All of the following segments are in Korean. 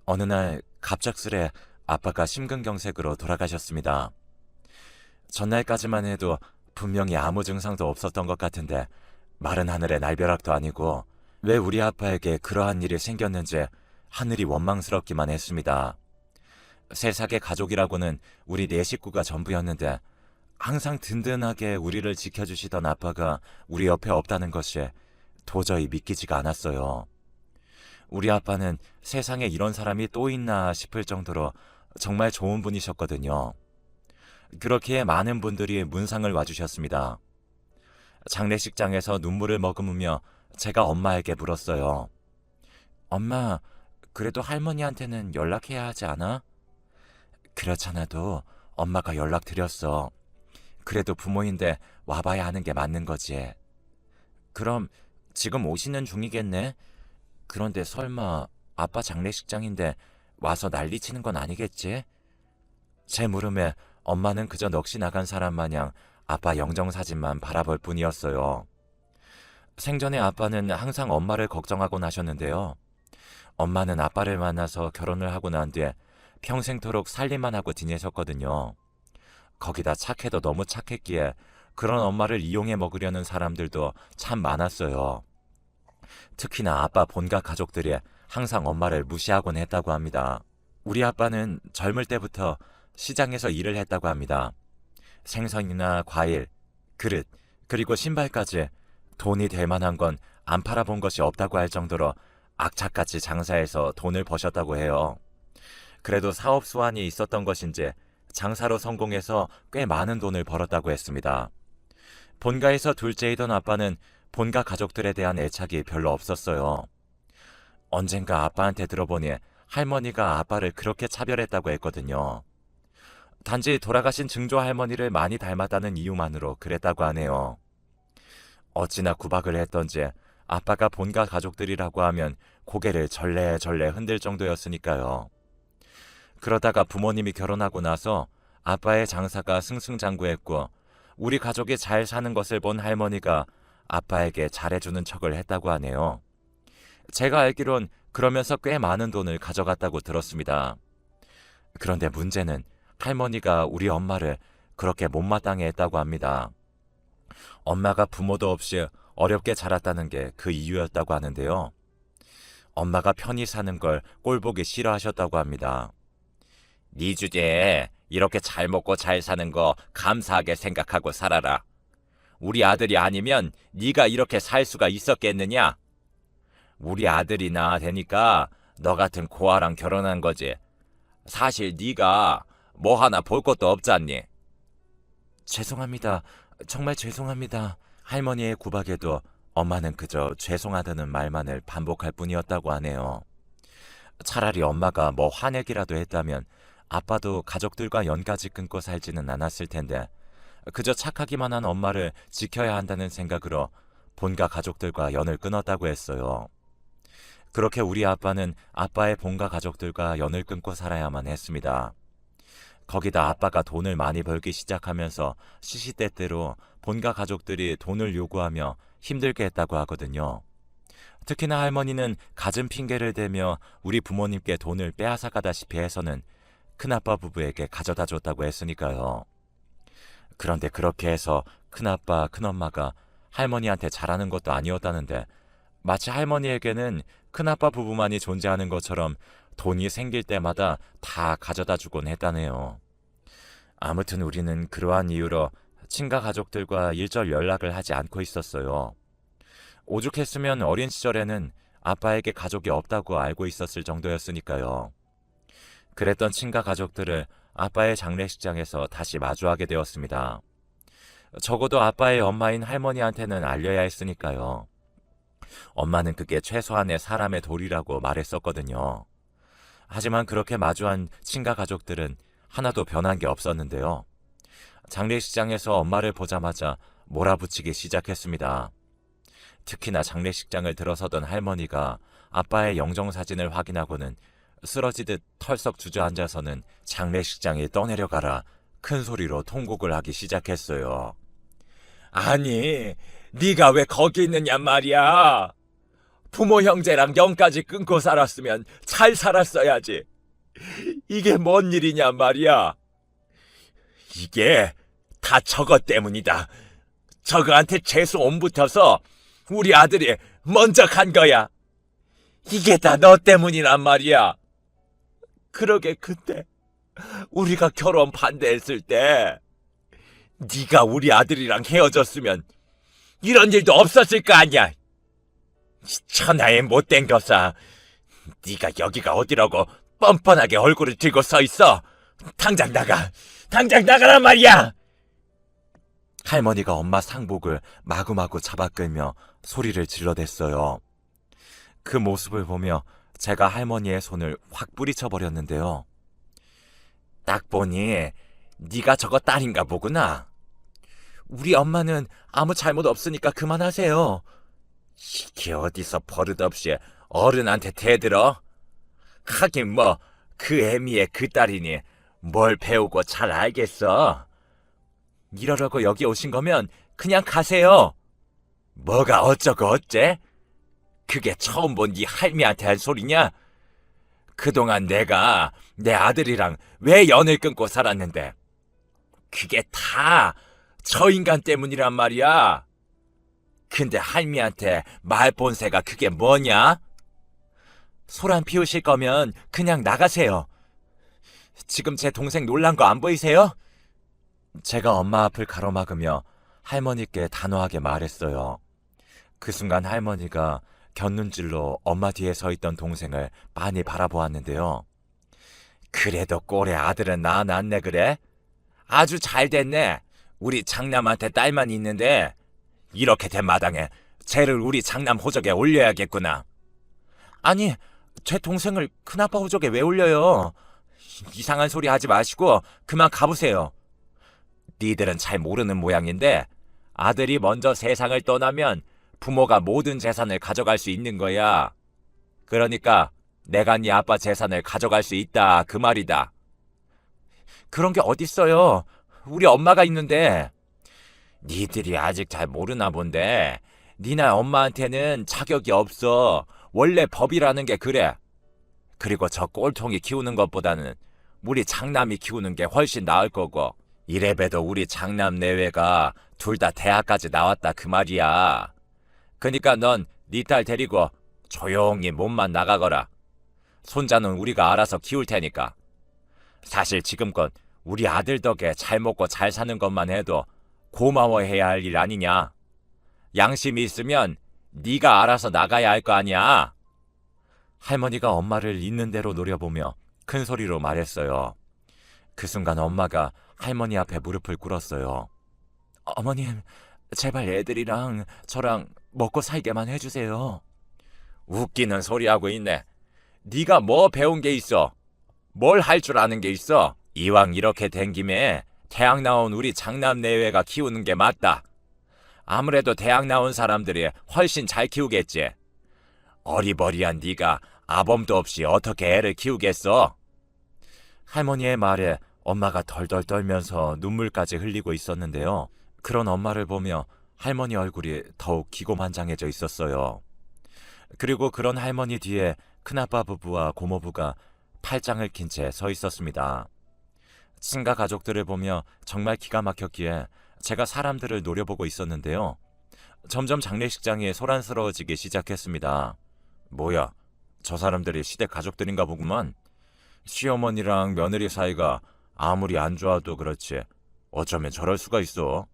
어느 날 갑작스레 아빠가 심근경색으로 돌아가셨습니다. 전날까지만 해도 분명히 아무 증상도 없었던 것 같은데 마른 하늘의 날벼락도 아니고 왜 우리 아빠에게 그러한 일이 생겼는지 하늘이 원망스럽기만 했습니다. 세상의 가족이라고는 우리 네 식구가 전부였는데 항상 든든하게 우리를 지켜주시던 아빠가 우리 옆에 없다는 것이 도저히 믿기지가 않았어요. 우리 아빠는 세상에 이런 사람이 또 있나 싶을 정도로 정말 좋은 분이셨거든요. 그렇기에 많은 분들이 문상을 와주셨습니다. 장례식장에서 눈물을 머금으며 제가 엄마에게 물었어요. 엄마, 그래도 할머니한테는 연락해야 하지 않아? 그렇잖아도 엄마가 연락드렸어. 그래도 부모인데 와봐야 하는 게 맞는 거지. 그럼 지금 오시는 중이겠네? 그런데 설마 아빠 장례식장인데 와서 난리치는 건 아니겠지? 제 물음에 엄마는 그저 넋이 나간 사람 마냥 아빠 영정사진만 바라볼 뿐이었어요. 생전에 아빠는 항상 엄마를 걱정하곤 하셨는데요. 엄마는 아빠를 만나서 결혼을 하고 난 뒤에 평생토록 살림만 하고 지내셨거든요. 거기다 착해도 너무 착했기에 그런 엄마를 이용해 먹으려는 사람들도 참 많았어요. 특히나 아빠 본가 가족들이 항상 엄마를 무시하곤 했다고 합니다. 우리 아빠는 젊을 때부터 시장에서 일을 했다고 합니다. 생선이나 과일, 그릇, 그리고 신발까지 돈이 될 만한 건 안 팔아본 것이 없다고 할 정도로 악착같이 장사해서 돈을 버셨다고 해요. 그래도 사업 수완이 있었던 것인지 장사로 성공해서 꽤 많은 돈을 벌었다고 했습니다. 본가에서 둘째이던 아빠는 본가 가족들에 대한 애착이 별로 없었어요. 언젠가 아빠한테 들어보니 할머니가 아빠를 그렇게 차별했다고 했거든요. 단지 돌아가신 증조 할머니를 많이 닮았다는 이유만으로 그랬다고 하네요. 어찌나 구박을 했던지 아빠가 본가 가족들이라고 하면 고개를 절레절레 흔들 정도였으니까요. 그러다가 부모님이 결혼하고 나서 아빠의 장사가 승승장구했고 우리 가족이 잘 사는 것을 본 할머니가 아빠에게 잘해주는 척을 했다고 하네요. 제가 알기론 그러면서 꽤 많은 돈을 가져갔다고 들었습니다. 그런데 문제는 할머니가 우리 엄마를 그렇게 못마땅해 했다고 합니다. 엄마가 부모도 없이 어렵게 자랐다는 게 그 이유였다고 하는데요. 엄마가 편히 사는 걸 꼴보기 싫어하셨다고 합니다. 네 주제에 이렇게 잘 먹고 잘 사는 거 감사하게 생각하고 살아라. 우리 아들이 아니면 네가 이렇게 살 수가 있었겠느냐? 우리 아들이나 되니까 너 같은 고아랑 결혼한 거지. 사실 네가 뭐 하나 볼 것도 없잖니. 죄송합니다. 정말 죄송합니다. 할머니의 구박에도 엄마는 그저 죄송하다는 말만을 반복할 뿐이었다고 하네요. 차라리 엄마가 뭐 화내기라도 했다면 아빠도 가족들과 연까지 끊고 살지는 않았을 텐데 그저 착하기만 한 엄마를 지켜야 한다는 생각으로 본가 가족들과 연을 끊었다고 했어요. 그렇게 우리 아빠는 아빠의 본가 가족들과 연을 끊고 살아야만 했습니다. 거기다 아빠가 돈을 많이 벌기 시작하면서 시시때때로 본가 가족들이 돈을 요구하며 힘들게 했다고 하거든요. 특히나 할머니는 갖은 핑계를 대며 우리 부모님께 돈을 빼앗아가다시피 해서는 큰아빠 부부에게 가져다 줬다고 했으니까요. 그런데 그렇게 해서 큰아빠, 큰엄마가 할머니한테 잘하는 것도 아니었다는데 마치 할머니에게는 큰아빠 부부만이 존재하는 것처럼 돈이 생길 때마다 다 가져다 주곤 했다네요. 아무튼 우리는 그러한 이유로 친가 가족들과 일절 연락을 하지 않고 있었어요. 오죽했으면 어린 시절에는 아빠에게 가족이 없다고 알고 있었을 정도였으니까요. 그랬던 친가 가족들을 아빠의 장례식장에서 다시 마주하게 되었습니다. 적어도 아빠의 엄마인 할머니한테는 알려야 했으니까요. 엄마는 그게 최소한의 사람의 도리라고 말했었거든요. 하지만 그렇게 마주한 친가 가족들은 하나도 변한 게 없었는데요. 장례식장에서 엄마를 보자마자 몰아붙이기 시작했습니다. 특히나 장례식장을 들어서던 할머니가 아빠의 영정사진을 확인하고는 쓰러지듯 털썩 주저앉아서는 장례식장에 떠내려가라 큰 소리로 통곡을 하기 시작했어요. 아니, 네가 왜 거기 있느냐 말이야. 부모 형제랑 영까지 끊고 살았으면 잘 살았어야지. 이게 뭔 일이냐 말이야. 이게 다 저거 때문이다. 저거한테 재수 온 붙어서 우리 아들이 먼저 간 거야. 이게 다 너 때문이란 말이야. 그러게 그때 우리가 결혼 반대했을 때 네가 우리 아들이랑 헤어졌으면 이런 일도 없었을 거 아니야. 천하의 못된 것아. 네가 여기가 어디라고 뻔뻔하게 얼굴을 들고 서 있어. 당장 나가. 당장 나가란 말이야. 할머니가 엄마 상복을 마구마구 잡아 끌며 소리를 질러댔어요. 그 모습을 보며 제가 할머니의 손을 확 뿌리쳐 버렸는데요. 딱 보니 네가 저거 딸인가 보구나. 우리 엄마는 아무 잘못 없으니까 그만하세요. 이게 어디서 버릇없이 어른한테 대들어? 하긴 뭐 그 애미의 그 딸이니 뭘 배우고 잘 알겠어. 이러려고 여기 오신 거면 그냥 가세요. 뭐가 어쩌고 어째? 그게 처음 본 네 할미한테 한 소리냐? 그동안 내가 내 아들이랑 왜 연을 끊고 살았는데 그게 다 저 인간 때문이란 말이야. 근데 할미한테 말본새가 그게 뭐냐? 소란 피우실 거면 그냥 나가세요. 지금 제 동생 놀란 거 안 보이세요? 제가 엄마 앞을 가로막으며 할머니께 단호하게 말했어요. 그 순간 할머니가 곁눈질로 엄마 뒤에 서 있던 동생을 빤히 바라보았는데요. 그래도 꼴의 아들은 낳았네 그래? 아주 잘 됐네. 우리 장남한테 딸만 있는데 이렇게 된 마당에 쟤를 우리 장남 호적에 올려야겠구나. 아니, 제 동생을 큰아빠 호적에 왜 올려요? 이상한 소리 하지 마시고 그만 가보세요. 니들은 잘 모르는 모양인데 아들이 먼저 세상을 떠나면 부모가 모든 재산을 가져갈 수 있는 거야. 그러니까 내가 네 아빠 재산을 가져갈 수 있다 그 말이다. 그런 게 어딨어요. 우리 엄마가 있는데. 니들이 아직 잘 모르나 본데 니나 엄마한테는 자격이 없어. 원래 법이라는 게 그래. 그리고 저 꼴통이 키우는 것보다는 우리 장남이 키우는 게 훨씬 나을 거고 이래봬도 우리 장남 내외가 둘 다 대학까지 나왔다 그 말이야. 그니까 넌 네 딸 데리고 조용히 몸만 나가거라. 손자는 우리가 알아서 키울 테니까. 사실 지금껏 우리 아들 덕에 잘 먹고 잘 사는 것만 해도 고마워해야 할 일 아니냐. 양심이 있으면 네가 알아서 나가야 할 거 아니야. 할머니가 엄마를 있는 대로 노려보며 큰 소리로 말했어요. 그 순간 엄마가 할머니 앞에 무릎을 꿇었어요. 어머님, 제발 애들이랑 저랑 먹고 살게만 해주세요. 웃기는 소리 하고 있네. 네가 뭐 배운 게 있어? 뭘 할 줄 아는 게 있어? 이왕 이렇게 된 김에 대학 나온 우리 장남 내외가 키우는 게 맞다. 아무래도 대학 나온 사람들이 훨씬 잘 키우겠지. 어리버리한 네가 아범도 없이 어떻게 애를 키우겠어? 할머니의 말에 엄마가 덜덜 떨면서 눈물까지 흘리고 있었는데요. 그런 엄마를 보며 할머니 얼굴이 더욱 기고만장해져 있었어요. 그리고 그런 할머니 뒤에 큰아빠 부부와 고모부가 팔짱을 낀 채 서 있었습니다. 친가 가족들을 보며 정말 기가 막혔기에 제가 사람들을 노려보고 있었는데요. 점점 장례식장이 소란스러워지기 시작했습니다. 뭐야, 저 사람들이 시댁 가족들인가 보구만. 시어머니랑 며느리 사이가 아무리 안 좋아도 그렇지 어쩌면 저럴 수가 있어.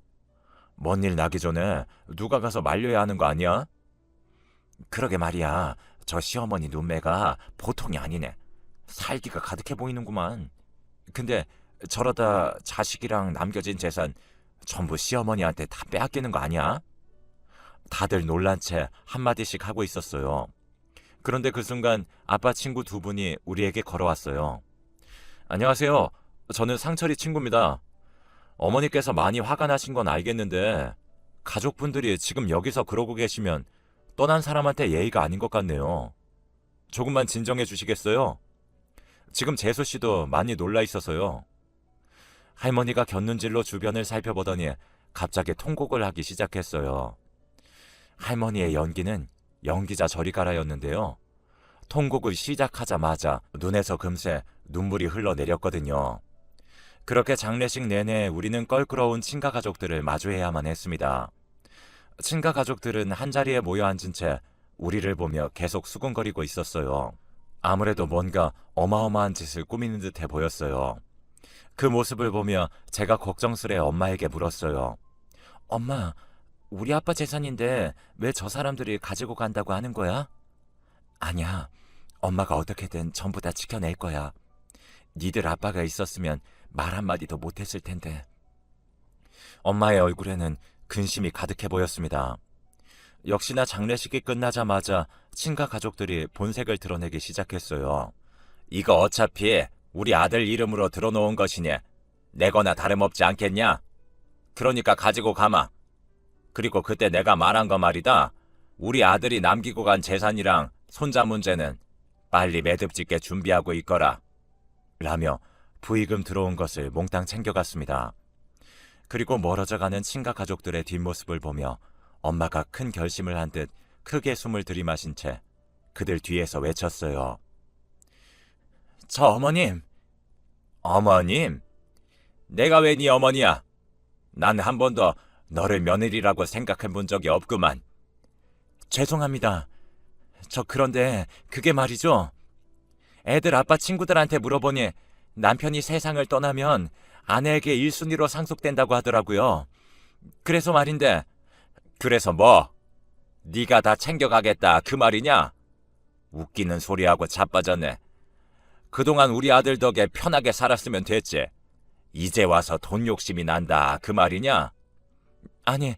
뭔 일 나기 전에 누가 가서 말려야 하는 거 아니야? 그러게 말이야. 저 시어머니 눈매가 보통이 아니네. 살기가 가득해 보이는구만. 근데 저러다 자식이랑 남겨진 재산 전부 시어머니한테 다 빼앗기는 거 아니야? 다들 놀란 채 한마디씩 하고 있었어요. 그런데 그 순간 아빠 친구 두 분이 우리에게 걸어왔어요. 안녕하세요. 저는 상철이 친구입니다. 어머니께서 많이 화가 나신 건 알겠는데 가족분들이 지금 여기서 그러고 계시면 떠난 사람한테 예의가 아닌 것 같네요. 조금만 진정해 주시겠어요? 지금 재수 씨도 많이 놀라 있어서요. 할머니가 곁눈질로 주변을 살펴보더니 갑자기 통곡을 하기 시작했어요. 할머니의 연기는 연기자 저리 가라였는데요. 통곡을 시작하자마자 눈에서 금세 눈물이 흘러내렸거든요. 그렇게 장례식 내내 우리는 껄끄러운 친가 가족들을 마주해야만 했습니다. 친가 가족들은 한자리에 모여 앉은 채 우리를 보며 계속 수군거리고 있었어요. 아무래도 뭔가 어마어마한 짓을 꾸미는 듯해 보였어요. 그 모습을 보며 제가 걱정스레 엄마에게 물었어요. 엄마, 우리 아빠 재산인데 왜 저 사람들이 가지고 간다고 하는 거야? 아니야. 엄마가 어떻게든 전부 다 지켜낼 거야. 니들 아빠가 있었으면 말 한마디도 못했을 텐데. 엄마의 얼굴에는 근심이 가득해 보였습니다. 역시나 장례식이 끝나자마자 친가 가족들이 본색을 드러내기 시작했어요. 이거 어차피 우리 아들 이름으로 들어놓은 것이니 내거나 다름없지 않겠냐? 그러니까 가지고 가마. 그리고 그때 내가 말한 거 말이다. 우리 아들이 남기고 간 재산이랑 손자 문제는 빨리 매듭짓게 준비하고 있거라. 라며 부의금 들어온 것을 몽땅 챙겨갔습니다. 그리고 멀어져가는 친가 가족들의 뒷모습을 보며 엄마가 큰 결심을 한 듯 크게 숨을 들이마신 채 그들 뒤에서 외쳤어요. 저 어머님. 어머님? 내가 왜 네 어머니야? 난 한 번도 너를 며느리라고 생각해 본 적이 없구만. 죄송합니다. 저 그런데 그게 말이죠. 애들 아빠 친구들한테 물어보니 남편이 세상을 떠나면 아내에게 1순위로 상속된다고 하더라고요. 그래서 말인데. 그래서 뭐? 네가 다 챙겨가겠다 그 말이냐? 웃기는 소리하고 자빠졌네. 그동안 우리 아들 덕에 편하게 살았으면 됐지. 이제 와서 돈 욕심이 난다 그 말이냐? 아니,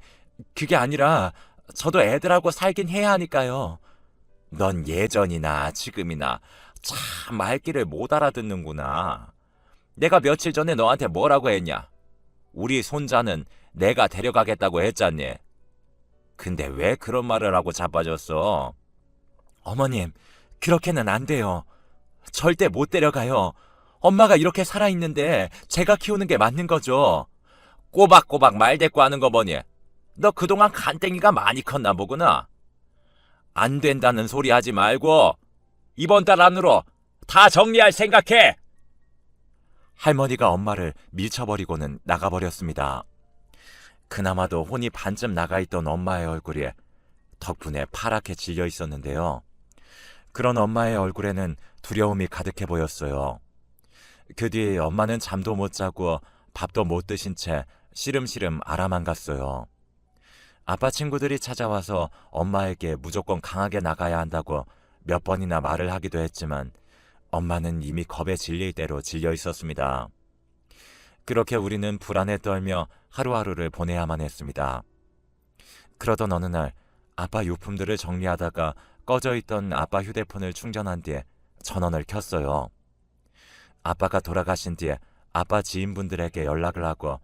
그게 아니라 저도 애들하고 살긴 해야 하니까요. 넌 예전이나 지금이나 참 말귀를 못 알아듣는구나. 내가 며칠 전에 너한테 뭐라고 했냐? 우리 손자는 내가 데려가겠다고 했잖니. 근데 왜 그런 말을 하고 자빠졌어? 어머님, 그렇게는 안 돼요. 절대 못 데려가요. 엄마가 이렇게 살아있는데 제가 키우는 게 맞는 거죠. 꼬박꼬박 말대꾸하는 거 보니 너 그동안 간땡이가 많이 컸나 보구나. 안 된다는 소리 하지 말고 이번 달 안으로 다 정리할 생각해. 할머니가 엄마를 밀쳐버리고는 나가버렸습니다. 그나마도 혼이 반쯤 나가있던 엄마의 얼굴이 덕분에 파랗게 질려 있었는데요. 그런 엄마의 얼굴에는 두려움이 가득해 보였어요. 그 뒤 엄마는 잠도 못 자고 밥도 못 드신 채 시름시름 알아만 갔어요. 아빠 친구들이 찾아와서 엄마에게 무조건 강하게 나가야 한다고 몇 번이나 말을 하기도 했지만 엄마는 이미 겁에 질릴 대로 질려 있었습니다. 그렇게 우리는 불안에 떨며 하루하루를 보내야만 했습니다. 그러던 어느 날 아빠 유품들을 정리하다가 꺼져 있던 아빠 휴대폰을 충전한 뒤에 전원을 켰어요. 아빠가 돌아가신 뒤에 아빠 지인분들에게 연락을 하고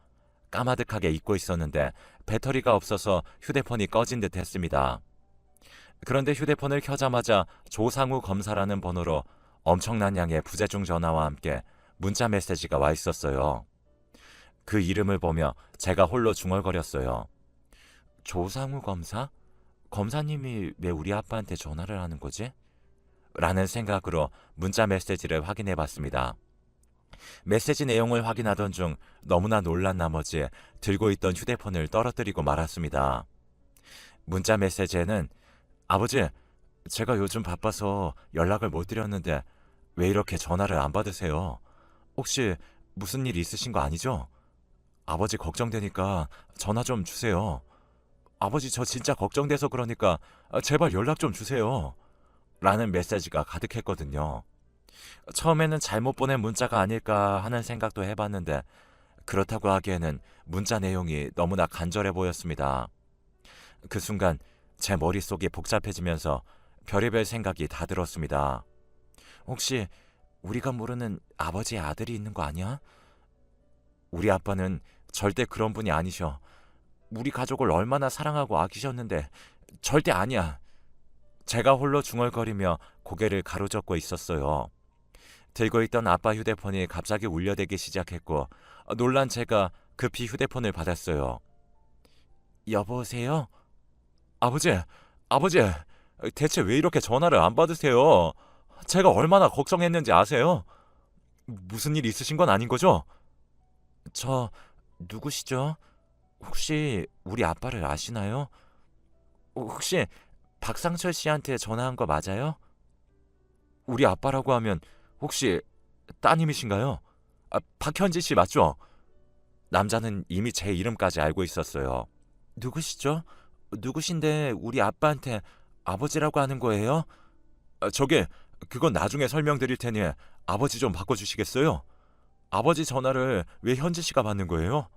까마득하게 잊고 있었는데 배터리가 없어서 휴대폰이 꺼진 듯 했습니다. 그런데 휴대폰을 켜자마자 조상우 검사라는 번호로 엄청난 양의 부재중 전화와 함께 문자 메시지가 와 있었어요. 그 이름을 보며 제가 홀로 중얼거렸어요. 조상우 검사? 검사님이 왜 우리 아빠한테 전화를 하는 거지? 라는 생각으로 문자 메시지를 확인해 봤습니다. 메시지 내용을 확인하던 중 너무나 놀란 나머지 들고 있던 휴대폰을 떨어뜨리고 말았습니다. 문자 메시지에는 아버지, 제가 요즘 바빠서 연락을 못 드렸는데 왜 이렇게 전화를 안 받으세요? 혹시 무슨 일 있으신 거 아니죠? 아버지 걱정되니까 전화 좀 주세요. 아버지 저 진짜 걱정돼서 그러니까 제발 연락 좀 주세요. 라는 메시지가 가득했거든요. 처음에는 잘못 보낸 문자가 아닐까 하는 생각도 해봤는데 그렇다고 하기에는 문자 내용이 너무나 간절해 보였습니다. 그 순간 제 머릿속이 복잡해지면서 별의별 생각이 다 들었습니다. 혹시 우리가 모르는 아버지의 아들이 있는 거 아니야? 우리 아빠는 절대 그런 분이 아니셔. 우리 가족을 얼마나 사랑하고 아끼셨는데 절대 아니야. 제가 홀로 중얼거리며 고개를 가로젓고 있었어요. 들고 있던 아빠 휴대폰이 갑자기 울려대기 시작했고 놀란 제가 급히 휴대폰을 받았어요. 여보세요? 아버지, 대체 왜 이렇게 전화를 안 받으세요? 제가 얼마나 걱정했는지 아세요? 무슨 일 있으신 건 아닌 거죠? 저 누구시죠? 혹시 우리 아빠를 아시나요? 혹시 박상철 씨한테 전화한 거 맞아요? 우리 아빠라고 하면 혹시 따님이신가요? 박현지 씨 맞죠? 남자는 이미 제 이름까지 알고 있었어요. 누구시죠? 누구신데 우리 아빠한테 아버지라고 하는 거예요? 저게 그건 나중에 설명드릴 테니 아버지 좀 바꿔주시겠어요? 아버지 전화를 왜 현지 씨가 받는 거예요?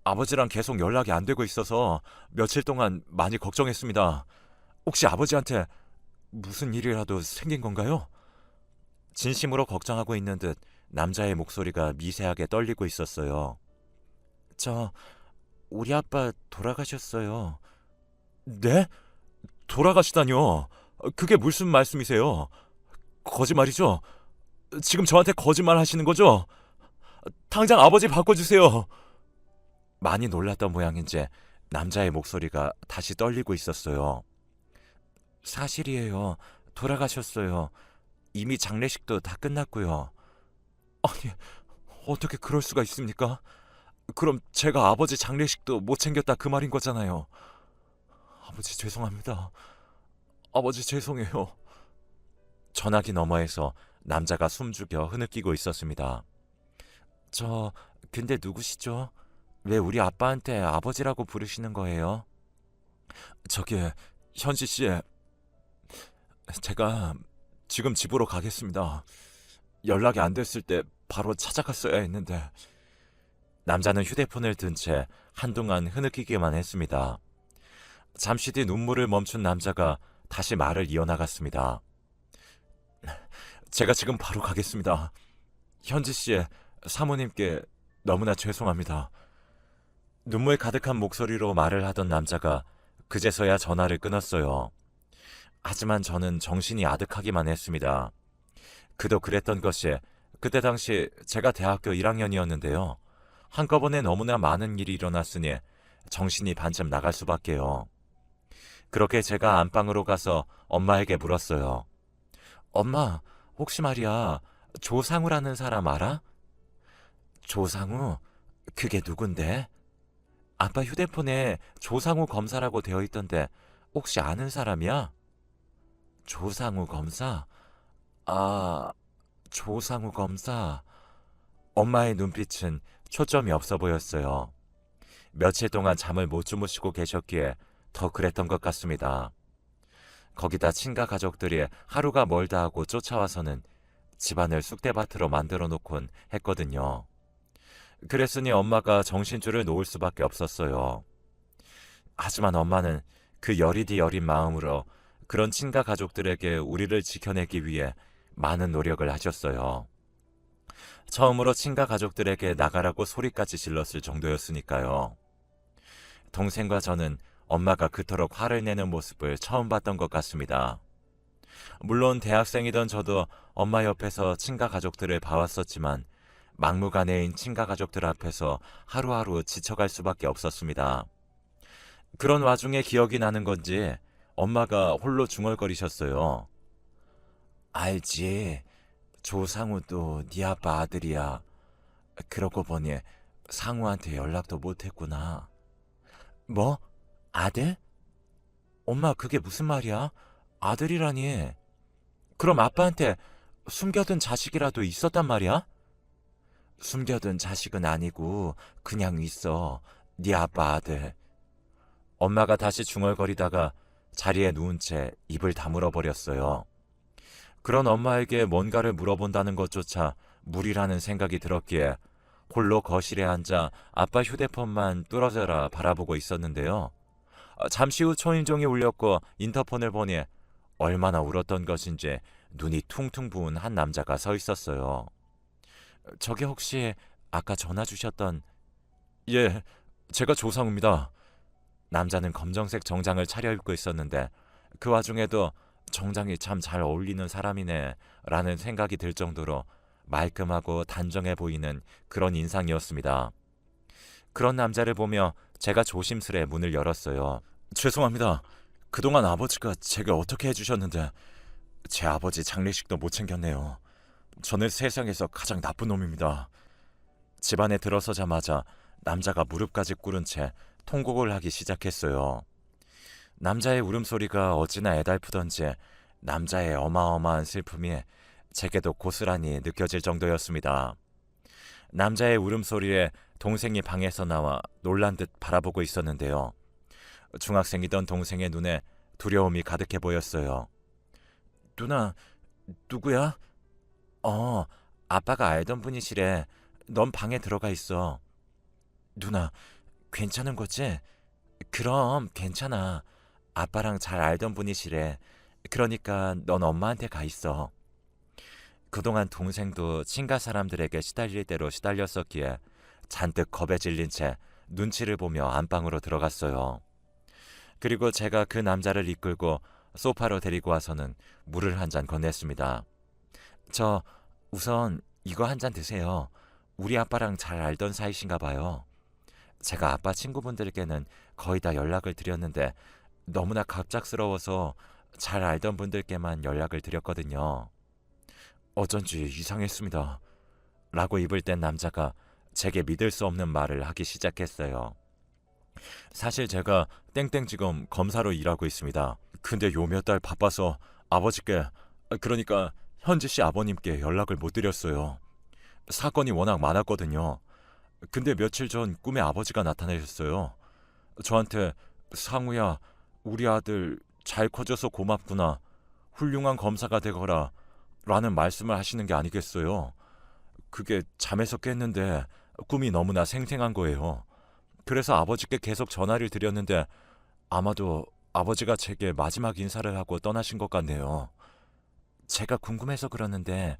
아버지랑 계속 연락이 안 되고 있어서 며칠 동안 많이 걱정했습니다. 혹시 아버지한테 무슨 일이라도 생긴 건가요? 진심으로 걱정하고 있는 듯 남자의 목소리가 미세하게 떨리고 있었어요. 저 우리 아빠 돌아가셨어요. 네? 돌아가시다뇨? 그게 무슨 말씀이세요? 거짓말이죠? 지금 저한테 거짓말 하시는 거죠? 당장 아버지 바꿔주세요. 많이 놀랐던 모양인지 남자의 목소리가 다시 떨리고 있었어요. 사실이에요. 돌아가셨어요. 이미 장례식도 다 끝났고요. 아니, 어떻게 그럴 수가 있습니까? 그럼 제가 아버지 장례식도 못 챙겼다 그 말인 거잖아요. 아버지 죄송합니다. 아버지 죄송해요. 전화기 너머에서 남자가 숨죽여 흐느끼고 있었습니다. 저 근데 누구시죠? 왜 우리 아빠한테 아버지라고 부르시는 거예요? 저기 현지 씨, 제가 지금 집으로 가겠습니다. 연락이 안 됐을 때 바로 찾아갔어야 했는데. 남자는 휴대폰을 든 채 한동안 흐느끼기만 했습니다. 잠시 뒤 눈물을 멈춘 남자가 다시 말을 이어나갔습니다. 제가 지금 바로 가겠습니다. 현지 씨의 사모님께 너무나 죄송합니다. 눈물 가득한 목소리로 말을 하던 남자가 그제서야 전화를 끊었어요. 하지만 저는 정신이 아득하기만 했습니다. 그도 그랬던 것이 그때 당시 제가 대학교 1학년이었는데요. 한꺼번에 너무나 많은 일이 일어났으니 정신이 반쯤 나갈 수밖에요. 그렇게 제가 안방으로 가서 엄마에게 물었어요. 엄마, 혹시 말이야, 조상우라는 사람 알아? 조상우? 그게 누군데? 아빠 휴대폰에 조상우 검사라고 되어 있던데 혹시 아는 사람이야? 조상우 검사? 아, 조상우 검사. 엄마의 눈빛은 초점이 없어 보였어요. 며칠 동안 잠을 못 주무시고 계셨기에 더 그랬던 것 같습니다. 거기다 친가 가족들이 하루가 멀다 하고 쫓아와서는 집안을 쑥대밭으로 만들어 놓곤 했거든요. 그랬으니 엄마가 정신줄을 놓을 수밖에 없었어요. 하지만 엄마는 그 여리디 여린 마음으로 그런 친가 가족들에게 우리를 지켜내기 위해 많은 노력을 하셨어요. 처음으로 친가 가족들에게 나가라고 소리까지 질렀을 정도였으니까요. 동생과 저는 엄마가 그토록 화를 내는 모습을 처음 봤던 것 같습니다. 물론 대학생이던 저도 엄마 옆에서 친가 가족들을 봐왔었지만 막무가내인 친가 가족들 앞에서 하루하루 지쳐갈 수밖에 없었습니다. 그런 와중에 기억이 나는 건지 엄마가 홀로 중얼거리셨어요. 알지. 조상우도 네 아빠 아들이야. 그러고 보니 상우한테 연락도 못했구나. 뭐? 아들? 엄마 그게 무슨 말이야? 아들이라니. 그럼 아빠한테 숨겨둔 자식이라도 있었단 말이야? 숨겨둔 자식은 아니고 그냥 있어. 네 아빠 아들. 엄마가 다시 중얼거리다가 자리에 누운 채 입을 다물어 버렸어요. 그런 엄마에게 뭔가를 물어본다는 것조차 무리라는 생각이 들었기에 홀로 거실에 앉아 아빠 휴대폰만 뚫어져라 바라보고 있었는데요. 잠시 후 초인종이 울렸고 인터폰을 보니 얼마나 울었던 것인지 눈이 퉁퉁 부은 한 남자가 서 있었어요. 저게 혹시 아까 전화 주셨던... 예, 제가 조상우입니다. 남자는 검정색 정장을 차려입고 있었는데 그 와중에도 정장이 참 잘 어울리는 사람이네 라는 생각이 들 정도로 말끔하고 단정해 보이는 그런 인상이었습니다. 그런 남자를 보며 제가 조심스레 문을 열었어요. 죄송합니다. 그동안 아버지가 제가 어떻게 해주셨는데 제 아버지 장례식도 못 챙겼네요. 저는 세상에서 가장 나쁜 놈입니다. 집안에 들어서자마자 남자가 무릎까지 꿇은 채 통곡을 하기 시작했어요. 남자의 울음소리가 어찌나 애달프던지 남자의 어마어마한 슬픔이 제게도 고스란히 느껴질 정도였습니다. 남자의 울음소리에 동생이 방에서 나와 놀란 듯 바라보고 있었는데요. 중학생이던 동생의 눈에 두려움이 가득해 보였어요. 누나, 누구야? 아빠가 알던 분이시래. 넌 방에 들어가 있어. 누나, 괜찮은 거지? 그럼 괜찮아. 아빠랑 잘 알던 분이시래. 그러니까 넌 엄마한테 가 있어. 그동안 동생도 친가 사람들에게 시달릴 대로 시달렸었기에 잔뜩 겁에 질린 채 눈치를 보며 안방으로 들어갔어요. 그리고 제가 그 남자를 이끌고 소파로 데리고 와서는 물을 한 잔 건넸습니다. 저 우선 이거 한 잔 드세요. 우리 아빠랑 잘 알던 사이신가 봐요. 제가 아빠 친구분들께는 거의 다 연락을 드렸는데 너무나 갑작스러워서 잘 알던 분들께만 연락을 드렸거든요. 어쩐지 이상했습니다. 라고 입을 뗀 남자가 제게 믿을 수 없는 말을 하기 시작했어요. 사실 제가 땡땡지검 검사로 일하고 있습니다. 근데 요 몇 달 바빠서 아버지께, 그러니까 현지 씨 아버님께 연락을 못 드렸어요. 사건이 워낙 많았거든요. 근데 며칠 전 꿈에 아버지가 나타나셨어요. 저한테 상우야, 우리 아들 잘 커져서 고맙구나. 훌륭한 검사가 되거라. 라는 말씀을 하시는 게 아니겠어요. 그게 잠에서 깼는데 꿈이 너무나 생생한 거예요. 그래서 아버지께 계속 전화를 드렸는데 아마도 아버지가 제게 마지막 인사를 하고 떠나신 것 같네요. 제가 궁금해서 그러는데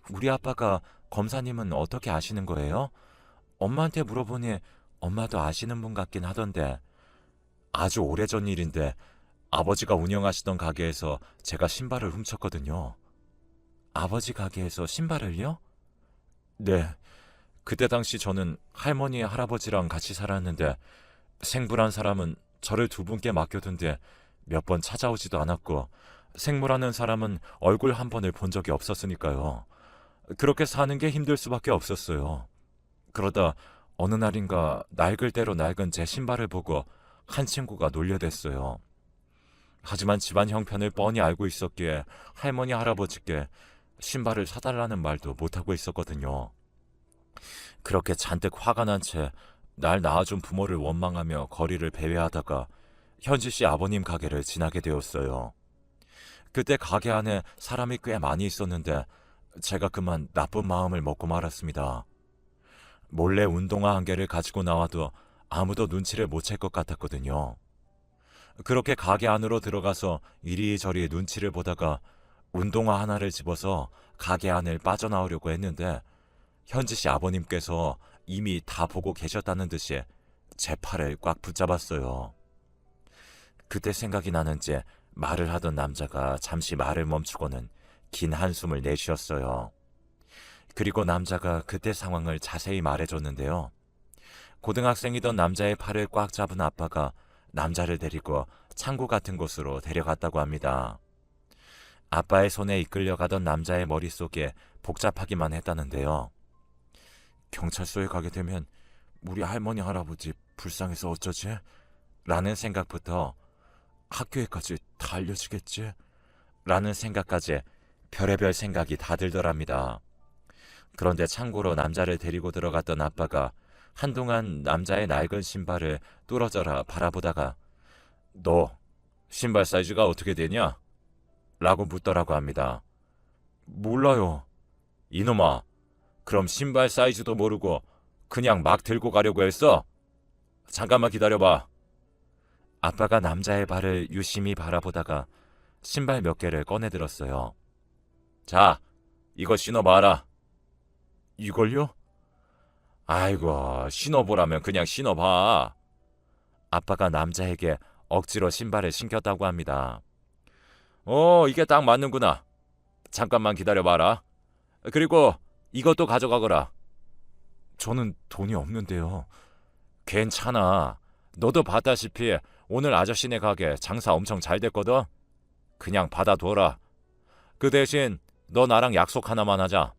우리 아빠가 검사님은 어떻게 아시는 거예요? 엄마한테 물어보니 엄마도 아시는 분 같긴 하던데. 아주 오래전 일인데 아버지가 운영하시던 가게에서 제가 신발을 훔쳤거든요. 아버지 가게에서 신발을요? 네. 그때 당시 저는 할머니, 할아버지랑 같이 살았는데 생부란 사람은 저를 두 분께 맡겨둔 뒤 몇 번 찾아오지도 않았고 생모라는 사람은 얼굴 한 번을 본 적이 없었으니까요. 그렇게 사는 게 힘들 수밖에 없었어요. 그러다 어느 날인가 낡을 대로 낡은 제 신발을 보고 한 친구가 놀려댔어요. 하지만 집안 형편을 뻔히 알고 있었기에 할머니, 할아버지께 신발을 사달라는 말도 못하고 있었거든요. 그렇게 잔뜩 화가 난 채 날 낳아준 부모를 원망하며 거리를 배회하다가 현지 씨 아버님 가게를 지나게 되었어요. 그때 가게 안에 사람이 꽤 많이 있었는데 제가 그만 나쁜 마음을 먹고 말았습니다. 몰래 운동화 한 개를 가지고 나와도 아무도 눈치를 못 챌 것 같았거든요. 그렇게 가게 안으로 들어가서 이리저리 눈치를 보다가 운동화 하나를 집어서 가게 안을 빠져나오려고 했는데 현지 씨 아버님께서 이미 다 보고 계셨다는 듯이 제 팔을 꽉 붙잡았어요. 그때 생각이 나는지 말을 하던 남자가 잠시 말을 멈추고는 긴 한숨을 내쉬었어요. 그리고 남자가 그때 상황을 자세히 말해줬는데요. 고등학생이던 남자의 팔을 꽉 잡은 아빠가 남자를 데리고 창고 같은 곳으로 데려갔다고 합니다. 아빠의 손에 이끌려가던 남자의 머릿속에 복잡하기만 했다는데요. 경찰서에 가게 되면 우리 할머니, 할아버지 불쌍해서 어쩌지? 라는 생각부터 학교에까지 다 알려지겠지? 라는 생각까지 별의별 생각이 다 들더랍니다. 그런데 창고로 남자를 데리고 들어갔던 아빠가 한동안 남자의 낡은 신발을 뚫어져라 바라보다가 너 신발 사이즈가 어떻게 되냐? 라고 묻더라고 합니다. 몰라요. 이놈아, 그럼 신발 사이즈도 모르고 그냥 막 들고 가려고 했어? 잠깐만 기다려봐. 아빠가 남자의 발을 유심히 바라보다가 신발 몇 개를 꺼내들었어요. 자, 이거 신어봐라. 이걸요? 아이고, 신어보라면 그냥 신어봐. 아빠가 남자에게 억지로 신발을 신겼다고 합니다. 이게 딱 맞는구나. 잠깐만 기다려봐라. 그리고 이것도 가져가거라. 저는 돈이 없는데요. 괜찮아. 너도 봤다시피 오늘 아저씨네 가게 장사 엄청 잘 됐거든. 그냥 받아둬라. 그 대신 너 나랑 약속 하나만 하자.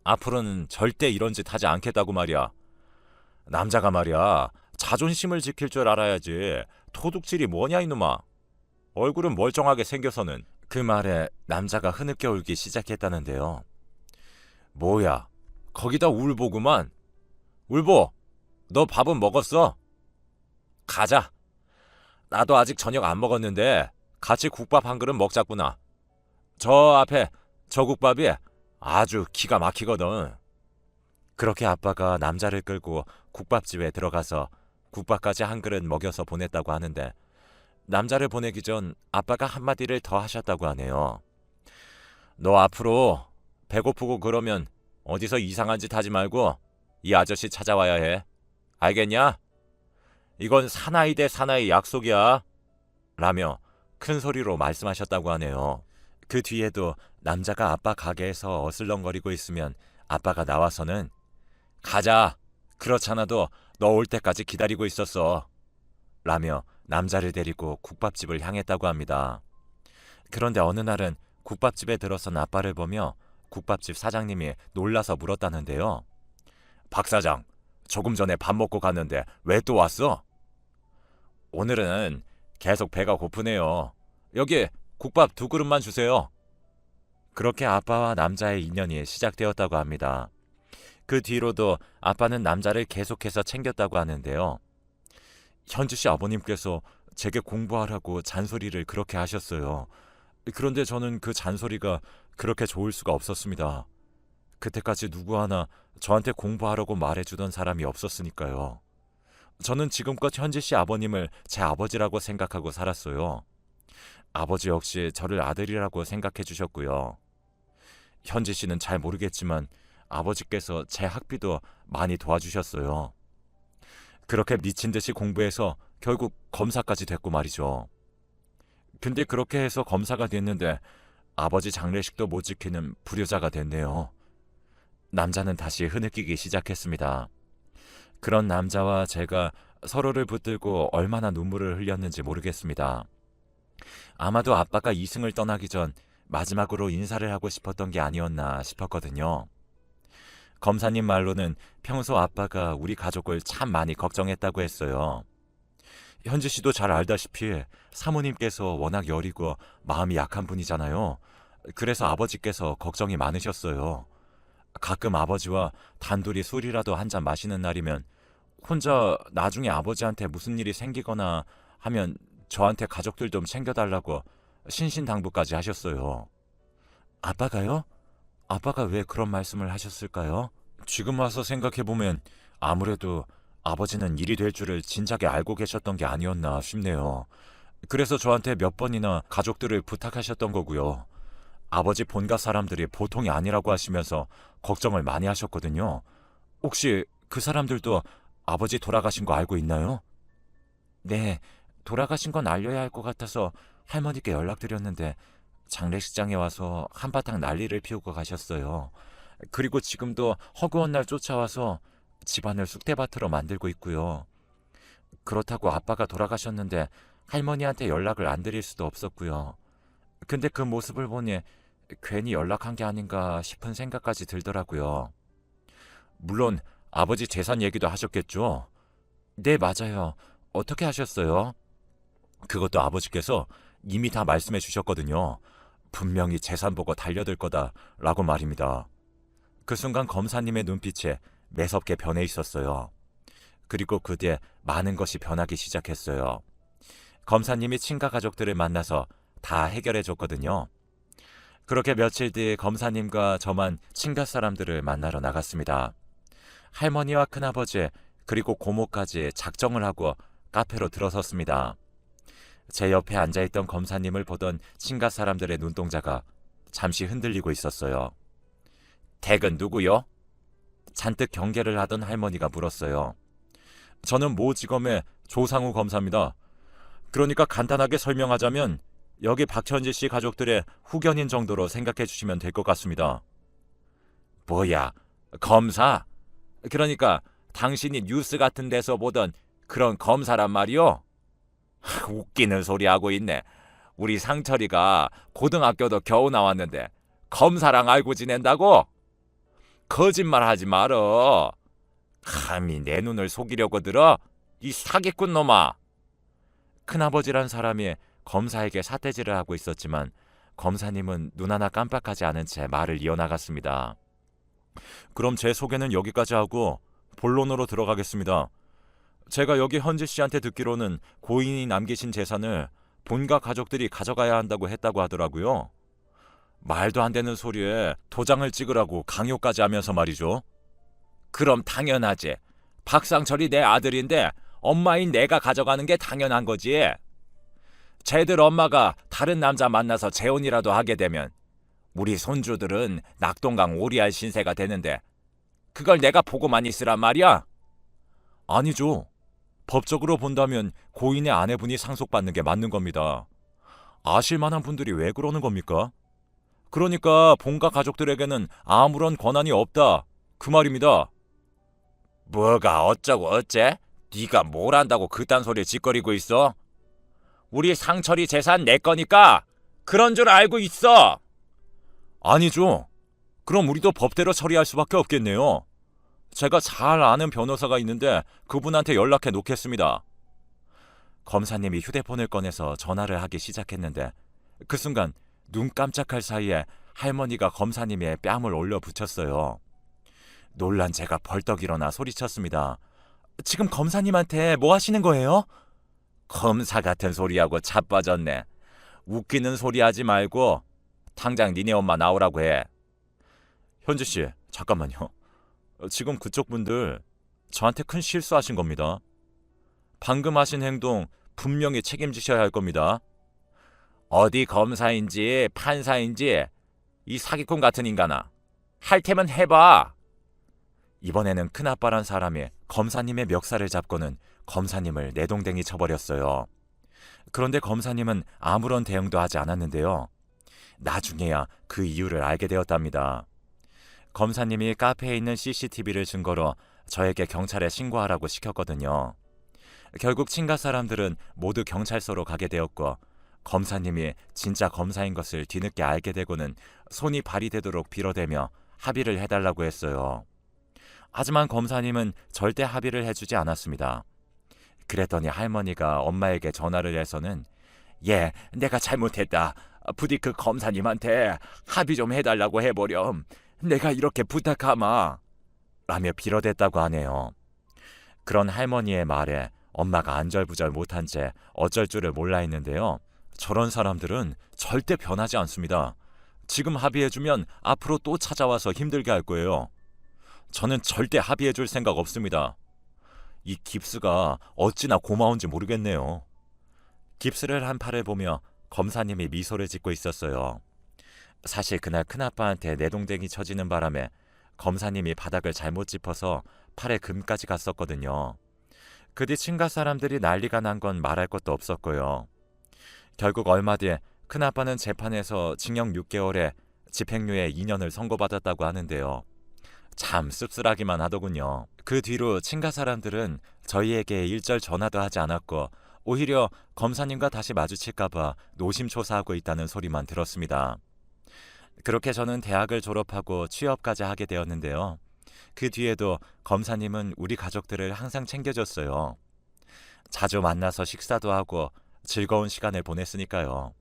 앞으로는 절대 이런 짓 하지 않겠다고 말이야. 남자가 말이야, 자존심을 지킬 줄 알아야지. 도둑질이 뭐냐 이놈아. 얼굴은 멀쩡하게 생겨서는. 그 말에 남자가 흐느껴 울기 시작했다는데요. 뭐야, 거기다 울보구만. 울보, 너 밥은 먹었어? 가자. 나도 아직 저녁 안 먹었는데 같이 국밥 한 그릇 먹자꾸나. 저 앞에 저 국밥이 아주 기가 막히거든. 그렇게 아빠가 남자를 끌고 국밥집에 들어가서 국밥까지 한 그릇 먹여서 보냈다고 하는데, 남자를 보내기 전 아빠가 한마디를 더 하셨다고 하네요. 너 앞으로 배고프고 그러면 어디서 이상한 짓 하지 말고 이 아저씨 찾아와야 해. 알겠냐? 이건 사나이 대 사나이 약속이야. 라며 큰 소리로 말씀하셨다고 하네요. 그 뒤에도 남자가 아빠 가게에서 어슬렁거리고 있으면 아빠가 나와서는 가자. 그렇잖아도 너 올 때까지 기다리고 있었어. 라며 남자를 데리고 국밥집을 향했다고 합니다. 그런데 어느 날은 국밥집에 들어선 아빠를 보며 국밥집 사장님이 놀라서 물었다는데요. 박 사장, 조금 전에 밥 먹고 갔는데 왜 또 왔어? 오늘은 계속 배가 고프네요. 여기 국밥 2그릇만 주세요. 그렇게 아빠와 남자의 인연이 시작되었다고 합니다. 그 뒤로도 아빠는 남자를 계속해서 챙겼다고 하는데요. 현주 씨 아버님께서 제게 공부하라고 잔소리를 그렇게 하셨어요. 그런데 저는 그 잔소리가 그렇게 좋을 수가 없었습니다. 그때까지 누구 하나 저한테 공부하라고 말해주던 사람이 없었으니까요. 저는 지금껏 현지 씨 아버님을 제 아버지라고 생각하고 살았어요. 아버지 역시 저를 아들이라고 생각해 주셨고요. 현지 씨는 잘 모르겠지만 아버지께서 제 학비도 많이 도와주셨어요. 그렇게 미친 듯이 공부해서 결국 검사까지 됐고 말이죠. 근데 그렇게 해서 검사가 됐는데 아버지 장례식도 못 지키는 불효자가 됐네요. 남자는 다시 흐느끼기 시작했습니다. 그런 남자와 제가 서로를 붙들고 얼마나 눈물을 흘렸는지 모르겠습니다. 아마도 아빠가 이승을 떠나기 전 마지막으로 인사를 하고 싶었던 게 아니었나 싶었거든요. 검사님 말로는 평소 아빠가 우리 가족을 참 많이 걱정했다고 했어요. 현지 씨도 잘 알다시피 사모님께서 워낙 여리고 마음이 약한 분이잖아요. 그래서 아버지께서 걱정이 많으셨어요. 가끔 아버지와 단둘이 술이라도 한잔 마시는 날이면 혼자 나중에 아버지한테 무슨 일이 생기거나 하면 저한테 가족들 좀 챙겨달라고 신신당부까지 하셨어요. 아빠가요? 아빠가 왜 그런 말씀을 하셨을까요? 지금 와서 생각해보면 아무래도 아버지는 일이 될 줄을 진작에 알고 계셨던 게 아니었나 싶네요. 그래서 저한테 몇 번이나 가족들을 부탁하셨던 거고요. 아버지 본가 사람들이 보통이 아니라고 하시면서 걱정을 많이 하셨거든요. 혹시 그 사람들도 아버지 돌아가신 거 알고 있나요? 네, 돌아가신 건 알려야 할 것 같아서 할머니께 연락드렸는데 장례식장에 와서 한바탕 난리를 피우고 가셨어요. 그리고 지금도 허구한 날 쫓아와서 집안을 쑥대밭으로 만들고 있고요. 그렇다고 아빠가 돌아가셨는데 할머니한테 연락을 안 드릴 수도 없었고요. 근데 그 모습을 보니 괜히 연락한 게 아닌가 싶은 생각까지 들더라고요. 물론 아버지 재산 얘기도 하셨겠죠? 네, 맞아요. 어떻게 하셨어요? 그것도 아버지께서 이미 다 말씀해 주셨거든요. 분명히 재산 보고 달려들 거다라고 말입니다. 그 순간 검사님의 눈빛에 매섭게 변해 있었어요. 그리고 그 뒤에 많은 것이 변하기 시작했어요. 검사님이 친가 가족들을 만나서 다 해결해 줬거든요. 그렇게 며칠 뒤 검사님과 저만 친가 사람들을 만나러 나갔습니다. 할머니와 큰아버지 그리고 고모까지 작정을 하고 카페로 들어섰습니다. 제 옆에 앉아있던 검사님을 보던 친가 사람들의 눈동자가 잠시 흔들리고 있었어요. 댁은 누구요? 잔뜩 경계를 하던 할머니가 물었어요. 저는 모지검의 조상우 검사입니다. 그러니까 간단하게 설명하자면 여기 박현지 씨 가족들의 후견인 정도로 생각해 주시면 될 것 같습니다. 뭐야, 검사? 그러니까 당신이 뉴스 같은 데서 보던 그런 검사란 말이요? 웃기는 소리 하고 있네. 우리 상철이가 고등학교도 겨우 나왔는데 검사랑 알고 지낸다고? 거짓말 하지 말어. 감히 내 눈을 속이려고 들어? 이 사기꾼 놈아. 큰아버지란 사람이 검사에게 삿대질을 하고 있었지만 검사님은 눈 하나 깜빡하지 않은 채 말을 이어나갔습니다. 그럼 제 소개는 여기까지 하고 본론으로 들어가겠습니다. 제가 여기 현지 씨한테 듣기로는 고인이 남기신 재산을 본가 가족들이 가져가야 한다고 했다고 하더라고요. 말도 안 되는 소리에 도장을 찍으라고 강요까지 하면서 말이죠. 그럼 당연하지. 박상철이 내 아들인데 엄마인 내가 가져가는 게 당연한 거지. 쟤들 엄마가 다른 남자 만나서 재혼이라도 하게 되면 우리 손주들은 낙동강 오리알 신세가 되는데 그걸 내가 보고만 있으란 말이야? 아니죠. 법적으로 본다면 고인의 아내분이 상속받는 게 맞는 겁니다. 아실 만한 분들이 왜 그러는 겁니까? 그러니까 본가 가족들에게는 아무런 권한이 없다. 그 말입니다. 뭐가 어쩌고 어째? 네가 뭘 안다고 그딴 소리를 짓거리고 있어? 우리 상철이 재산 내 거니까 그런 줄 알고 있어. 아니죠. 그럼 우리도 법대로 처리할 수밖에 없겠네요. 제가 잘 아는 변호사가 있는데 그분한테 연락해 놓겠습니다. 검사님이 휴대폰을 꺼내서 전화를 하기 시작했는데 그 순간 눈 깜짝할 사이에 할머니가 검사님의 뺨을 올려 붙였어요. 놀란 제가 벌떡 일어나 소리쳤습니다. 지금 검사님한테 뭐 하시는 거예요? 검사 같은 소리하고 자빠졌네. 웃기는 소리 하지 말고 당장 니네 엄마 나오라고 해. 현지씨, 잠깐만요. 지금 그쪽 분들 저한테 큰 실수하신 겁니다. 방금 하신 행동 분명히 책임지셔야 할 겁니다. 어디 검사인지 판사인지 이 사기꾼 같은 인간아. 할 테면 해봐. 이번에는 큰아빠란 사람이 검사님의 멱살을 잡고는 검사님을 내동댕이 쳐버렸어요. 그런데 검사님은 아무런 대응도 하지 않았는데요. 나중에야 그 이유를 알게 되었답니다. 검사님이 카페에 있는 CCTV를 증거로 저에게 경찰에 신고하라고 시켰거든요. 결국 친가 사람들은 모두 경찰서로 가게 되었고 검사님이 진짜 검사인 것을 뒤늦게 알게 되고는 손이 발이 되도록 빌어대며 합의를 해달라고 했어요. 하지만 검사님은 절대 합의를 해주지 않았습니다. 그랬더니 할머니가 엄마에게 전화를 해서는 내가 잘못했다. 부디 그 검사님한테 합의 좀 해달라고 해보렴. 내가 이렇게 부탁하마. 라며 빌어댔다고 하네요. 그런 할머니의 말에 엄마가 안절부절 못한 채 어쩔 줄을 몰라 했는데요. 저런 사람들은 절대 변하지 않습니다. 지금 합의해주면 앞으로 또 찾아와서 힘들게 할 거예요. 저는 절대 합의해줄 생각 없습니다. 이 깁스가 어찌나 고마운지 모르겠네요. 깁스를 한 팔을 보며 검사님이 미소를 짓고 있었어요. 사실 그날 큰아빠한테 내동댕이 쳐지는 바람에 검사님이 바닥을 잘못 짚어서 팔에 금까지 갔었거든요. 그 뒤 친가 사람들이 난리가 난 건 말할 것도 없었고요. 결국 얼마 뒤에 큰아빠는 재판에서 징역 6개월에 집행유예 2년을 선고받았다고 하는데요. 참 씁쓸하기만 하더군요. 그 뒤로 친가 사람들은 저희에게 일절 전화도 하지 않았고 오히려 검사님과 다시 마주칠까봐 노심초사하고 있다는 소리만 들었습니다. 그렇게 저는 대학을 졸업하고 취업까지 하게 되었는데요. 그 뒤에도 검사님은 우리 가족들을 항상 챙겨줬어요. 자주 만나서 식사도 하고 즐거운 시간을 보냈으니까요.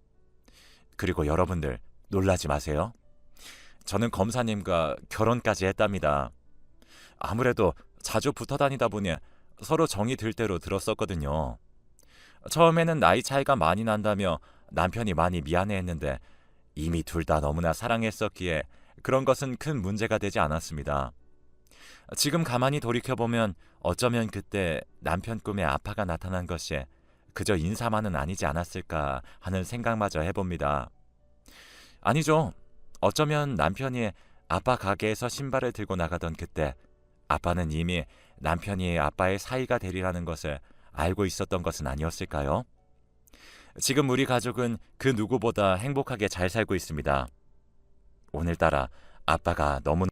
그리고 여러분들 놀라지 마세요. 저는 검사님과 결혼까지 했답니다. 아무래도 자주 붙어 다니다 보니 서로 정이 들 대로 들었었거든요. 처음에는 나이 차이가 많이 난다며 남편이 많이 미안해했는데 이미 둘 다 너무나 사랑했었기에 그런 것은 큰 문제가 되지 않았습니다. 지금 가만히 돌이켜보면 어쩌면 그때 남편 꿈에 아빠가 나타난 것이 그저 인사만은 아니지 않았을까 하는 생각마저 해봅니다. 아니죠. 어쩌면 남편이 아빠 가게에서 신발을 들고 나가던 그때 아빠는 이미 남편이 아빠의 사이가 되리라는 것을 알고 있었던 것은 아니었을까요? 지금 우리 가족은 그 누구보다 행복하게 잘 살고 있습니다. 오늘따라 아빠가 너무나